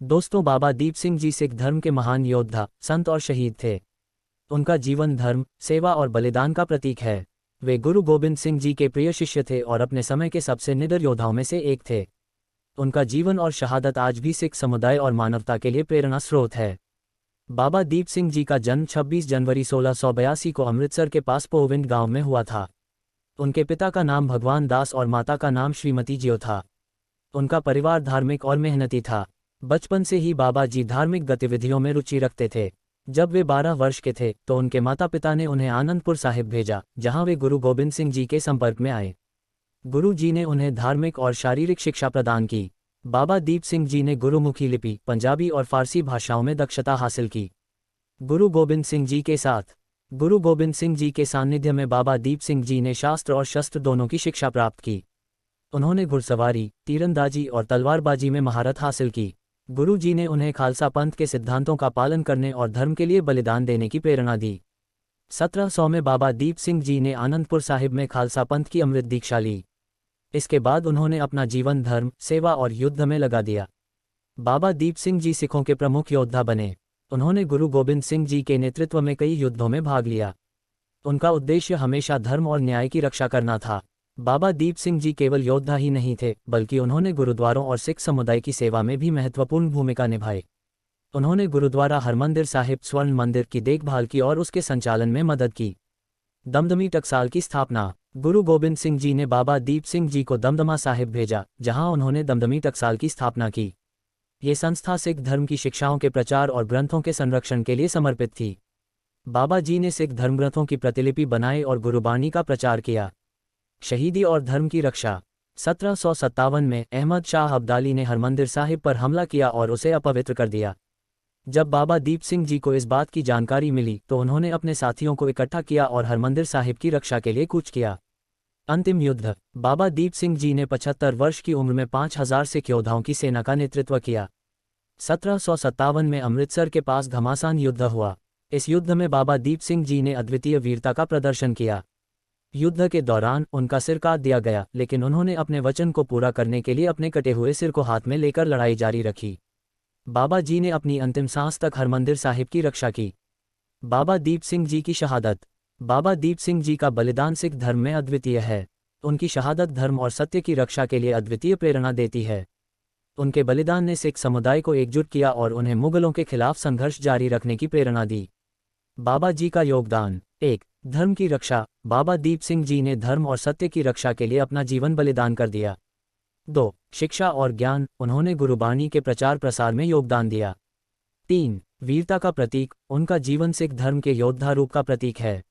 दोस्तों, बाबा दीप सिंह जी सिख धर्म के महान योद्धा, संत और शहीद थे। उनका जीवन धर्म, सेवा और बलिदान का प्रतीक है। वे गुरु गोबिंद सिंह जी के प्रिय शिष्य थे और अपने समय के सबसे निडर योद्धाओं में से एक थे। उनका जीवन और शहादत आज भी सिख समुदाय और मानवता के लिए प्रेरणा स्रोत है। बाबा दीप सिंह जी का जन्म 26 जनवरी 1682 को अमृतसर के पास पोविंद गांव में हुआ था। उनके पिता का नाम भगवान दास और माता का नाम श्रीमती जियो था। उनका परिवार धार्मिक और मेहनती था। बचपन से ही बाबा जी धार्मिक गतिविधियों में रुचि रखते थे। जब वे 12 वर्ष के थे तो उनके माता पिता ने उन्हें आनंदपुर साहिब भेजा, जहां वे गुरु गोबिंद सिंह जी के संपर्क में आए। गुरु जी ने उन्हें धार्मिक और शारीरिक शिक्षा प्रदान की। बाबा दीप सिंह जी ने गुरुमुखी लिपि, पंजाबी और फारसी भाषाओं में दक्षता हासिल की। गुरु गोबिंद सिंह जी के साथ गुरु गोबिंद सिंह जी के सानिध्य में बाबा दीप सिंह जी ने शास्त्र और शस्त्र दोनों की शिक्षा प्राप्त की। उन्होंने घुड़सवारी, तीरंदाजी और तलवारबाजी में महारत हासिल की। गुरु जी ने उन्हें खालसा पंथ के सिद्धांतों का पालन करने और धर्म के लिए बलिदान देने की प्रेरणा दी। 1700 में बाबा दीप सिंह जी ने आनंदपुर साहिब में खालसा पंथ की अमृत दीक्षा ली। इसके बाद उन्होंने अपना जीवन धर्म, सेवा और युद्ध में लगा दिया। बाबा दीप सिंह जी सिखों के प्रमुख योद्धा बने। उन्होंने गुरु गोबिंद सिंह जी के नेतृत्व में कई युद्धों में भाग लिया। उनका उद्देश्य हमेशा धर्म और न्याय की रक्षा करना था। बाबा दीप सिंह जी केवल योद्धा ही नहीं थे, बल्कि उन्होंने गुरुद्वारों और सिख समुदाय की सेवा में भी महत्वपूर्ण भूमिका निभाई। उन्होंने गुरुद्वारा हरमंदिर साहिब स्वर्ण मंदिर की देखभाल की और उसके संचालन में मदद की। दमदमी टकसाल की स्थापना। गुरु गोबिंद सिंह जी ने बाबा दीप सिंह जी को दमदमा साहिब भेजा, जहां उन्होंने दमदमी टकसाल की स्थापना की। ये संस्था सिख धर्म की शिक्षाओं के प्रचार और ग्रंथों के संरक्षण के लिए समर्पित थी। बाबा जी ने सिख धर्मग्रंथों की प्रतिलिपि बनाई और गुरुबाणी का प्रचार किया। शहीदी और धर्म की रक्षा। 1757 में अहमद शाह अब्दाली ने हरमंदिर साहिब पर हमला किया और उसे अपवित्र कर दिया। जब बाबा दीप सिंह जी को इस बात की जानकारी मिली तो उन्होंने अपने साथियों को इकट्ठा किया और हरमंदिर साहिब की रक्षा के लिए कूच किया। अंतिम युद्ध। बाबा दीप सिंह जी ने 75 वर्ष की उम्र में 5000 सिख योद्धाओं की सेना का नेतृत्व किया। 1757 में अमृतसर के पास घमासान युद्ध हुआ। इस युद्ध में बाबा दीप सिंह जी ने अद्वितीय वीरता का प्रदर्शन किया। युद्ध के दौरान उनका सिर काट दिया गया, लेकिन उन्होंने अपने वचन को पूरा करने के लिए अपने कटे हुए सिर को हाथ में लेकर लड़ाई जारी रखी। बाबा जी ने अपनी अंतिम सांस तक हरमंदिर साहिब की रक्षा की। बाबा दीप सिंह जी की शहादत। बाबा दीप सिंह जी का बलिदान सिख धर्म में अद्वितीय है। उनकी शहादत धर्म और सत्य की रक्षा के लिए अद्वितीय प्रेरणा देती है। उनके बलिदान ने सिख समुदाय को एकजुट किया और उन्हें मुगलों के खिलाफ संघर्ष जारी रखने की प्रेरणा दी। बाबा जी का योगदान। 1. धर्म की रक्षा। बाबा दीप सिंह जी ने धर्म और सत्य की रक्षा के लिए अपना जीवन बलिदान कर दिया। 2. शिक्षा और ज्ञान। उन्होंने गुरुबाणी के प्रचार प्रसार में योगदान दिया। 3. वीरता का प्रतीक। उनका जीवन सिख धर्म के योद्धा रूप का प्रतीक है।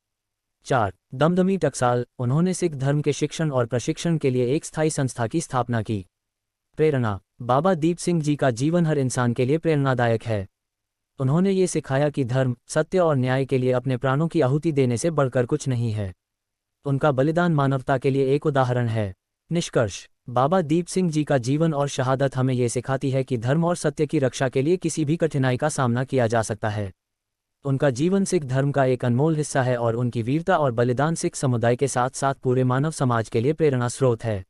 4. दमदमी टकसाल। उन्होंने सिख धर्म के शिक्षण और प्रशिक्षण के लिए एक स्थायी संस्था की स्थापना की। प्रेरणा। बाबा दीप सिंह जी का जीवन हर इंसान के लिए प्रेरणादायक है। उन्होंने ये सिखाया कि धर्म, सत्य और न्याय के लिए अपने प्राणों की आहुति देने से बढ़कर कुछ नहीं है। उनका बलिदान मानवता के लिए एक उदाहरण है। निष्कर्ष। बाबा दीप सिंह जी का जीवन और शहादत हमें ये सिखाती है कि धर्म और सत्य की रक्षा के लिए किसी भी कठिनाई का सामना किया जा सकता है। उनका जीवन सिख धर्म का एक अनमोल हिस्सा है और उनकी वीरता और बलिदान सिख समुदाय के साथ साथ पूरे मानव समाज के लिए प्रेरणा स्रोत है।